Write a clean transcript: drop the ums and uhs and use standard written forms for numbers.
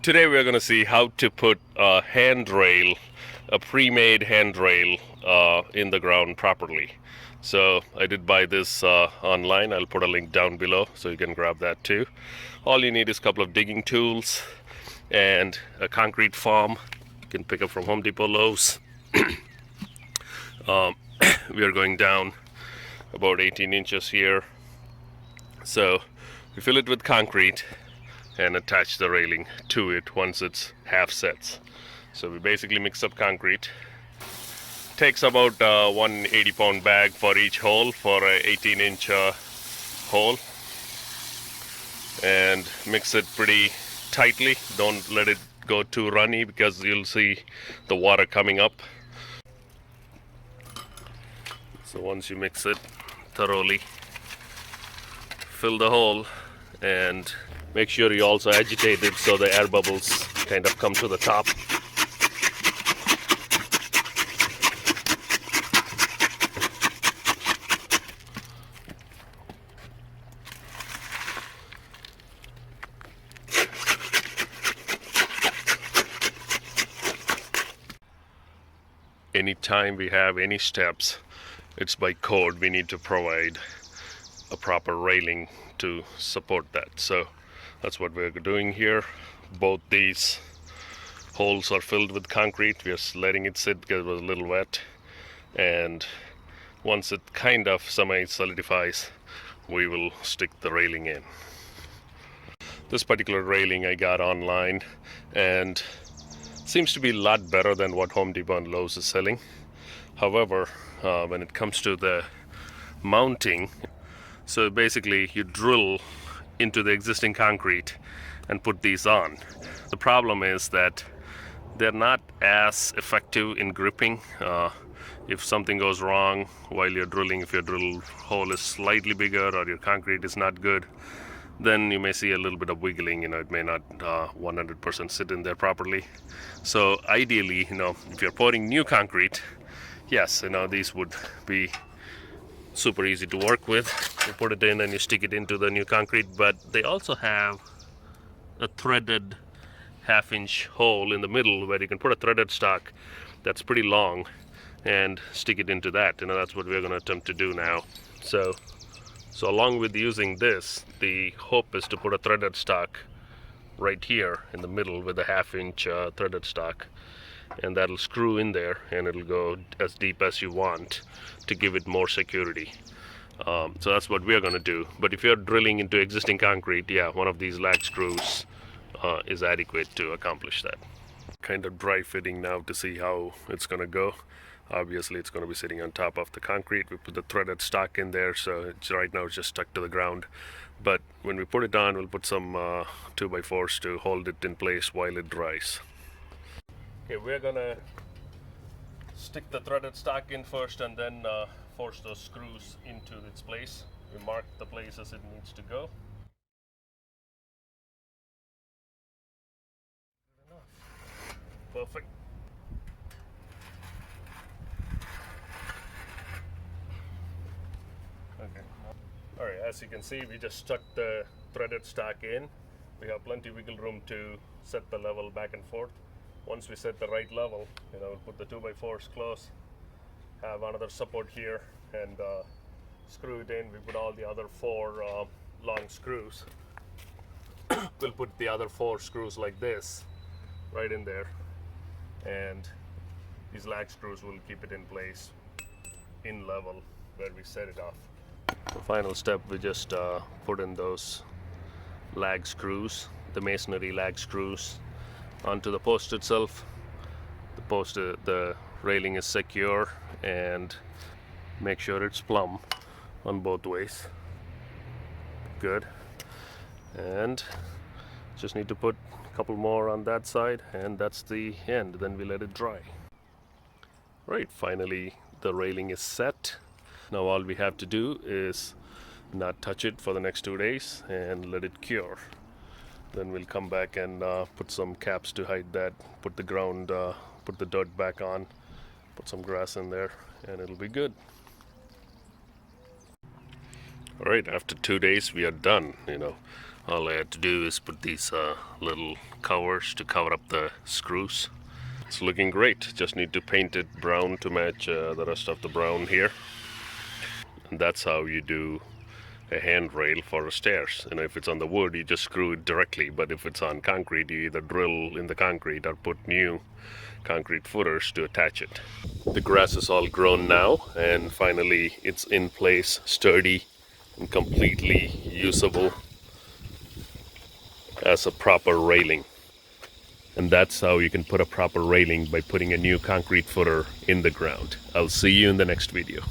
Today we're going to see how to put a handrail, a pre-made handrail in the ground properly. So I did buy this online. I'll put a link down below so you can grab that too. All you need is a couple of digging tools and a concrete form. You can pick up from Home Depot, Lowe's. We are going down about 18 inches here. So we fill it with concrete and attach the railing to it once it's half sets. So we basically mix up concrete. Takes about 180-pound bag for each hole for a 18-inch hole, and mix it pretty tightly. Don't let it go too runny because you'll see the water coming up. So once you mix it thoroughly, fill the hole and make sure you also agitate it so the air bubbles kind of come to the top. Anytime we have any steps, it's by code we need to provide a proper railing to support that. So that's what we're doing here. Both these holes are filled with concrete. We're just letting it sit because it was a little wet, and once it kind of semi-solidifies, we will stick the railing in. This particular railing I got online and seems to be a lot better than what Home Depot and Lowe's is selling. However, when it comes to the mounting, so basically you drill into the existing concrete and put these on. The problem is that they're not as effective in gripping. If something goes wrong while you're drilling, if your drill hole is slightly bigger or your concrete is not good, then you may see a little bit of wiggling. It may not 100% sit in there properly. So ideally, if you're pouring new concrete, yes, these would be super easy to work with. You put it in and you stick it into the new concrete, but they also have a threaded half-inch hole in the middle where you can put a threaded stock that's pretty long and stick it into that. That's what we're going to attempt to do now. So along with using this, the hope is to put a threaded stock right here in the middle with a half-inch threaded stock, and that'll screw in there and it'll go as deep as you want to give it more security. So that's what we're going to do. But if you're drilling into existing concrete, yeah, one of these lag screws is adequate to accomplish that. Kind of dry fitting now to see how it's going to go. Obviously it's going to be sitting on top of the concrete. We put the threaded stock in there, so right now it's just stuck to the ground. But when we put it on, we'll put some 2x4s to hold it in place while it dries. Okay, we're gonna stick the threaded stock in first and then force those screws into its place. We mark the places it needs to go. Perfect. Okay. Alright, as you can see, we just stuck the threaded stock in. We have plenty of wiggle room to set the level back and forth. Once we set the right level, we'll put the 2x4s close, have another support here, and screw it in. We put all the other 4 long screws. We'll put the other 4 screws like this right in there, and these lag screws will keep it in place in level where we set it off. The final step, we just put in those lag screws, the masonry lag screws, onto the post itself. The railing is secure, and make sure it's plumb on both ways. Good. And just need to put a couple more on that side, and that's the end. Then we let it dry. Right, finally the railing is set. Now all we have to do is not touch it for the next 2 days and let it cure. Then we'll come back and put some caps to hide that, put the dirt back on, put some grass in there, and it'll be good. Alright, after 2 days we are done. All I had to do is put these little covers to cover up the screws. It's looking great. Just need to paint it brown to match the rest of the brown here. And that's how you do a handrail for the stairs. And if it's on the wood, you just screw it directly. But if it's on concrete, you either drill in the concrete or put new concrete footers to attach it. The grass is all grown now, and finally it's in place, sturdy and completely usable as a proper railing. And that's how you can put a proper railing, by putting a new concrete footer in the ground. I'll see you in the next video.